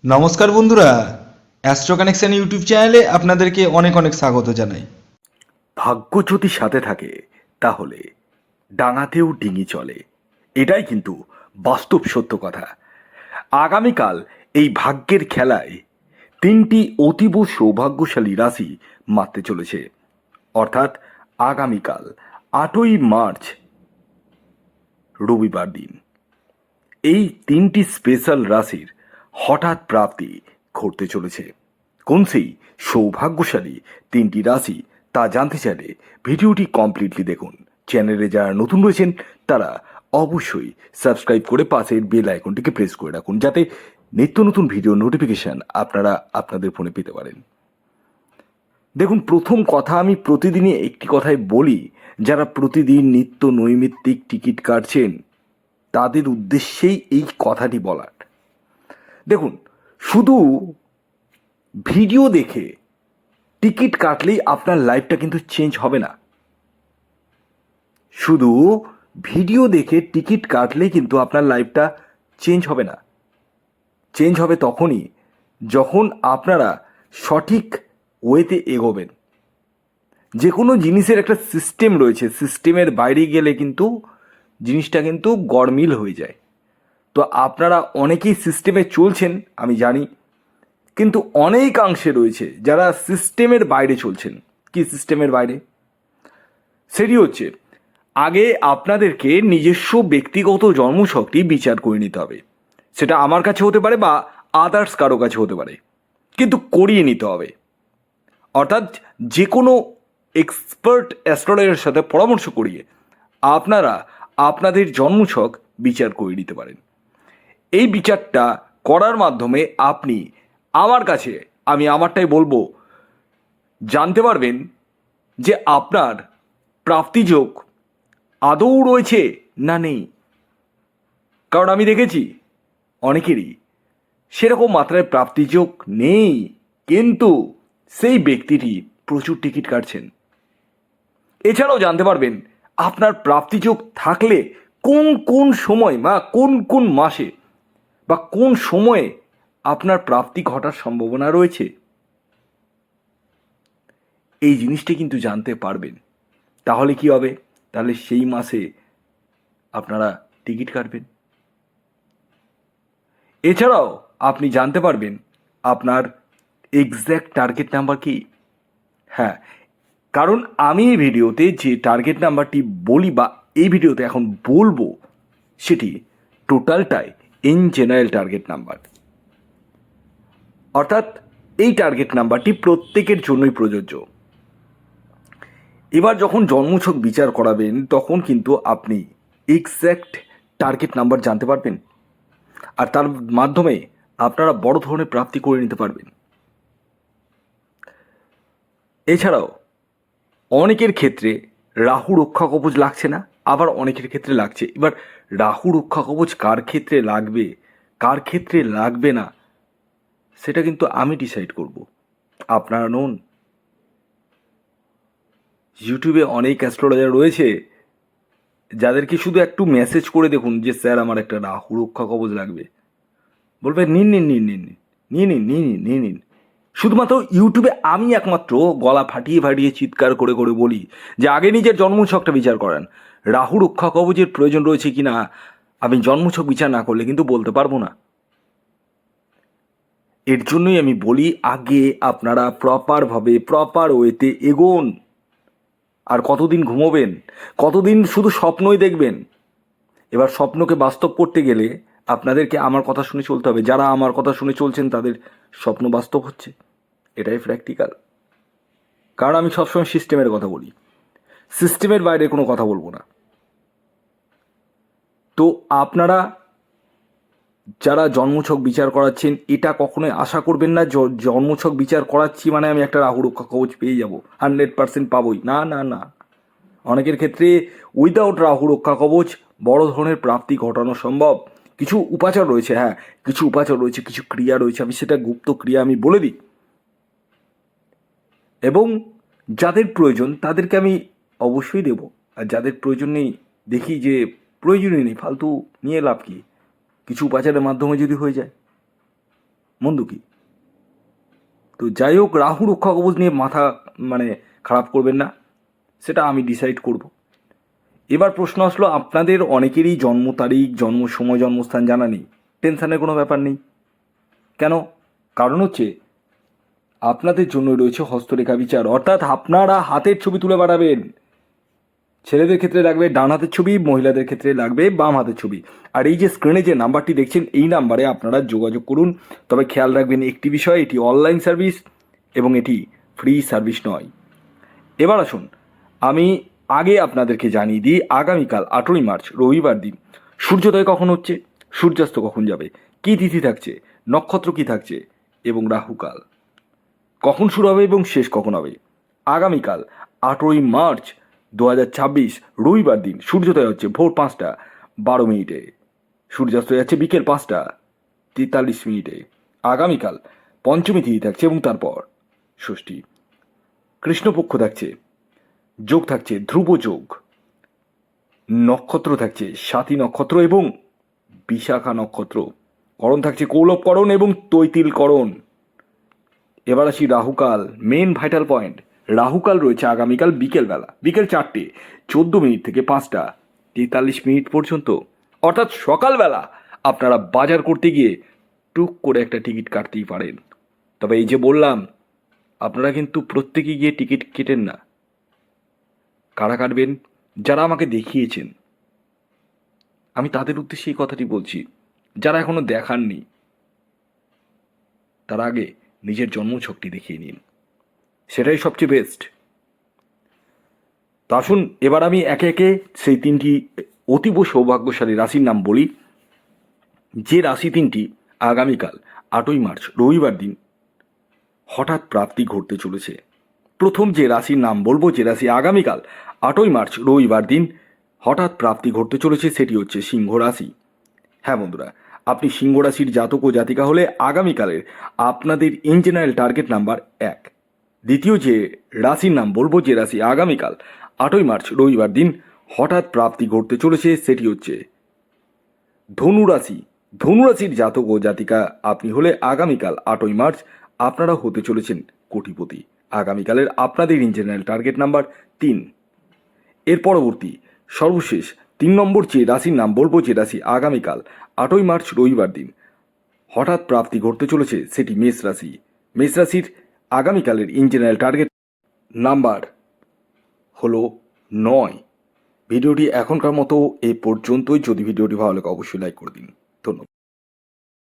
নমস্কার বন্ধুরা, astro connection YouTube চ্যানেলে আপনাদেরকে অনেক অনেক স্বাগত জানাই। ভাগ্য যদি সাথে থাকে তাহলে ডাঙাতেও ডিঙি চলে, এটাই কিন্তু বাস্তব সত্য কথা। আগামীকাল এই ভাগ্যের খেলায় তিনটি অতীব সৌভাগ্যশালী রাশি মারতে চলেছে, অর্থাৎ আগামীকাল 8ই মার্চ রবিবার দিন এই তিনটি স্পেশাল রাশির হঠাৎ প্রাপ্তি ঘটতে চলেছে। কোন সেই সৌভাগ্যশালী তিনটি রাশি তা জানতে চাইলে ভিডিওটি কমপ্লিটলি দেখুন। চ্যানেলে যারা নতুন রয়েছেন তারা অবশ্যই সাবস্ক্রাইব করে পাশের বেল আইকনটিকে প্রেস করে রাখুন, যাতে নিত্য নতুন ভিডিও নোটিফিকেশন আপনারা আপনাদের ফোনে পেতে পারেন। দেখুন, প্রথম কথা, আমি প্রতিদিনই একটি কথাই বলি, যারা প্রতিদিন নিত্য নৈমিত্তিক টিকিট কাটছেন তাদের উদ্দেশ্যেই এই কথাটি বলার। দেখুন, শুধু ভিডিও দেখে টিকিট কাটলেই আপনার লাইফটা কিন্তু চেঞ্জ হবে না। শুধু ভিডিও দেখে টিকিট কাটলেই কিন্তু আপনার লাইফটা চেঞ্জ হবে না। চেঞ্জ হবে তখনই যখন আপনারা সঠিক ওয়েতে এগোবেন। যে কোনো জিনিসের একটা সিস্টেম রয়েছে, সিস্টেমের বাইরে গেলে কিন্তু জিনিসটা কিন্তু গড়মিল হয়ে যায়। তো আপনারা অনেকেই সিস্টেমে চলছেন আমি জানি, কিন্তু অনেকাংশে রয়েছে যারা সিস্টেমের বাইরে চলছেন। কি সিস্টেমের বাইরে? সেটি হচ্ছে, আগে আপনাদেরকে নিজস্ব ব্যক্তিগত জন্মছকটি বিচার করে নিতে হবে। সেটা আমার কাছে হতে পারে বা আদার্স কারো কাছে হতে পারে, কিন্তু করিয়ে নিতে হবে। অর্থাৎ যে কোনো এক্সপার্ট অ্যাস্ট্রোলজারের সাথে পরামর্শ করিয়ে আপনারা আপনাদের জন্মছক বিচার করে নিতে পারেন। এই বিচারটা করার মাধ্যমে আপনি আমার কাছে, আমি আমারটাই বলবো, জানতে পারবেন যে আপনার প্রাপ্তিযোগ আদৌ রয়েছে না নেই। কারণ আমি দেখেছি অনেকেরই সেরকম মাত্রায় প্রাপ্তিযোগ নেই, কিন্তু সেই ব্যক্তিটি প্রচুর টিকিট কাটছেন। এছাড়াও জানতে পারবেন আপনার প্রাপ্তিযোগ থাকলে কোন কোন সময় বা কোন কোন মাসে বা কোন সময়ে আপনার প্রাপ্তি ঘটার সম্ভাবনা রয়েছে। এই জিনিসটি কিন্তু জানতে পারবেন। তাহলে কি হবে? তাহলে সেই মাসে আপনারা টিকিট কাটবেন। এছাড়াও আপনি জানতে পারবেন আপনার এক্স্যাক্ট টার্গেট নাম্বার কি। হ্যাঁ, কারণ আমি এই ভিডিওতে যে টার্গেট নাম্বারটি বলি বা এই ভিডিওতে এখন বলবো, সেটি টোটালটাই ইন জেনারেল টার্গেট নাম্বার। অর্থাৎ এই টার্গেট নাম্বারটি প্রত্যেকের জন্যই প্রযোজ্য। এবার যখন জন্মছক বিচার করাবেন তখন কিন্তু আপনি এক্স্যাক্ট টার্গেট নাম্বার জানতে পারবেন, আর তার মাধ্যমে আপনারা বড় ধরনের প্রাপ্তি করে নিতে পারবেন। এছাড়াও অনেকের ক্ষেত্রে রাহু রক্ষা কবচ লাগছে না, আবার অনেকের ক্ষেত্রে লাগছে। এবার রাহু রক্ষা কবচ কার ক্ষেত্রে লাগবে, কার ক্ষেত্রে লাগবে না, সেটা কিন্তু আমি ডিসাইড করব। আপনারা নন। ইউটিউবে অনেক অ্যাস্ট্রোলজার রয়েছে যাদেরকে শুধু একটু মেসেজ করে দেখুন যে স্যার আমার একটা রাহু রক্ষা কবচ লাগবে, বলবে নিন নিন নিন নিন নিয়ে নিন নিয়ে নিন নিয়ে নিন। শুধুমাত্র ইউটিউবে আমি একমাত্র গলা ফাটিয়ে ফাটিয়ে চিৎকার করে করে বলি যে আগে নিজের জন্মছকটা বিচার করেন। রাহু রক্ষা কবচের প্রয়োজন রয়েছে কিনা আমি জন্মছক বিচার না করলে কিন্তু বলতে পারবো না। এর জন্যই আমি বলি আগে আপনারা প্রপারভাবে প্রপার ওয়েতে এগোন। আর কতদিন ঘুমোবেন? কতদিন শুধু স্বপ্নই দেখবেন? এবার স্বপ্নকে বাস্তব করতে গেলে আপনাদেরকে আমার কথা শুনে চলতে হবে। যারা আমার কথা শুনে চলছেন তাদের স্বপ্ন বাস্তব হচ্ছে, এটাই প্র্যাকটিক্যাল। কারণ আমি সবসময় সিস্টেমের কথা বলি, সিস্টেমের বাইরে কোনো কথা বলবো না। তো আপনারা যারা জন্মছক বিচার করাচ্ছেন, এটা কখনোই আশা করবেন না জন্মছক বিচার করাচ্ছি মানে আমি একটা রাহু রক্ষা কবচ পেয়ে যাব, 100% পাবোই। না না না, অনেকের ক্ষেত্রে উইদাউট রাহু রক্ষা কবচ বড় ধরনের প্রাপ্তি ঘটানো সম্ভব। কিছু উপাচার রয়েছে, হ্যাঁ কিছু উপাচার রয়েছে, কিছু ক্রিয়া রয়েছে, আমি সেটা গুপ্ত ক্রিয়া আমি বলে দিই। এবং যাদের প্রয়োজন তাদেরকে আমি অবশ্যই দেব, আর যাদের প্রয়োজন নেই, দেখি যে প্রয়োজনই নেই, ফালতু নিয়ে লাভ কি, কিছু উপাচারের মাধ্যমে যদি হয়ে যায়। মন্দ কি? তো যাই হোক, রাহু রক্ষা কবচ নিয়ে মাথা খারাপ করবেন না, সেটা আমি ডিসাইড করব। এবার প্রশ্ন আসলো, আপনাদের অনেকেরই জন্ম তারিখ, জন্ম সময়, জন্মস্থান জানা নেই। টেনশনের কোনো ব্যাপার নেই। কেন? কারণ হচ্ছে আপনাদের জন্য রয়েছে হস্তরেখা বিচার, অর্থাৎ আপনারা হাতের ছবি তুলে পাঠাবেন। ছেলেদের ক্ষেত্রে লাগবে ডান হাতের ছবি, মহিলাদের ক্ষেত্রে লাগবে বাম হাতের ছবি। আর এই যে স্ক্রিনে যে নাম্বারটি দেখছেন, এই নাম্বারে আপনারা যোগাযোগ করুন। তবে খেয়াল রাখবেন একটি বিষয়, এটি অনলাইন সার্ভিস এবং এটি ফ্রি সার্ভিস নয়। এবার আসুন, আমি আগে আপনাদেরকে জানিয়ে দিই, আগামীকাল 8ই মার্চ রবিবার দিন সূর্যোদয় কখন হচ্ছে, সূর্যাস্ত কখন যাবে, কী তিথি থাকছে, নক্ষত্র কী থাকছে এবং রাহুকাল কখন শুরু হবে এবং শেষ কখন হবে। আগামীকাল 8ই মার্চ 2026 রবিবার দিন সূর্যোদয় হচ্ছে ভোর 5টা 12 মিনিটে, সূর্যাস্ত যাচ্ছে বিকেল 5টা 43 মিনিটে। আগামীকাল পঞ্চমী তিথি থাকছে এবং তারপর ষষ্ঠী। কৃষ্ণপক্ষ থাকছে, যোগ থাকছে ধ্রুব যোগ, নক্ষত্র থাকছে স্বাতী নক্ষত্র এবং বিশাখা নক্ষত্র, করণ থাকছে কৌলভকরণ এবং তৈতিলকরণ। এবার আসি রাহুকাল, মেন ভাইটাল পয়েন্ট। রাহুকাল রয়েছে আগামীকাল বিকেল 4টে 14 মিনিট থেকে 5টা 43 মিনিট পর্যন্ত, অর্থাৎ সকালবেলা আপনারা বাজার করতে গিয়ে টুক করে একটা টিকিট কাটতেই পারেন। তবে এই যে বললাম, আপনারা কিন্তু প্রত্যেকে গিয়ে টিকিট কেটেন না। কারা কাটবেন? যারা আমাকে দেখিয়েছেন, আমি তাদের উদ্দেশ্যে এই কথাটি বলছি। যারা এখনো দেখাননি, তার আগে নিজের জন্মছকটি দেখিয়ে নিন, সেটাই সবচেয়ে বেস্ট। তো আসুন, এবার আমি একে একে সেই 3টি অতীব সৌভাগ্যশালী রাশির নাম বলি, যে রাশি 3টি আগামীকাল 8ই মার্চ রবিবার দিন হঠাৎ প্রাপ্তি ঘটতে চলেছে। প্রথম যে রাশির নাম বলবো, যে রাশি আগামীকাল 8ই মার্চ রবিবার দিন হঠাৎ প্রাপ্তি ঘটতে চলেছে, সেটি হচ্ছে সিংহ রাশি। হ্যাঁ বন্ধুরা, আপনি সিংহ রাশির জাতক ও জাতিকা হলে আগামীকালের আপনাদের ইন জেনারেল টার্গেট নাম্বার 1। দ্বিতীয় যে রাশির নাম বলবো, যে রাশি আগামীকাল 8ই মার্চ রবিবার দিন হঠাৎ প্রাপ্তি ঘটতে চলেছে, সেটি হচ্ছে ধনু রাশি। ধনু রাশির জাতক ও জাতিকা আপনি হলে আগামীকাল 8ই মার্চ আপনারা হতে চলেছেন কোটিপতি। আগামীকালের আপনাদের ইন জেনারেল টার্গেট নাম্বার 3। এর পরবর্তী সর্বশেষ 3 নম্বর যে রাশির নাম বলবো, যে রাশি আগামীকাল 8ই মার্চ রবিবার দিন হঠাৎ প্রাপ্তি ঘটতে চলেছে, সেটি মেষ রাশি। মেষ রাশির আগামীকালের ইন জেনারেল টার্গেট নাম্বার হলো 9। ভিডিওটি এখনকার মতো এ পর্যন্তই। যদি ভিডিওটি ভালো লাগে অবশ্যই লাইক করে দিন।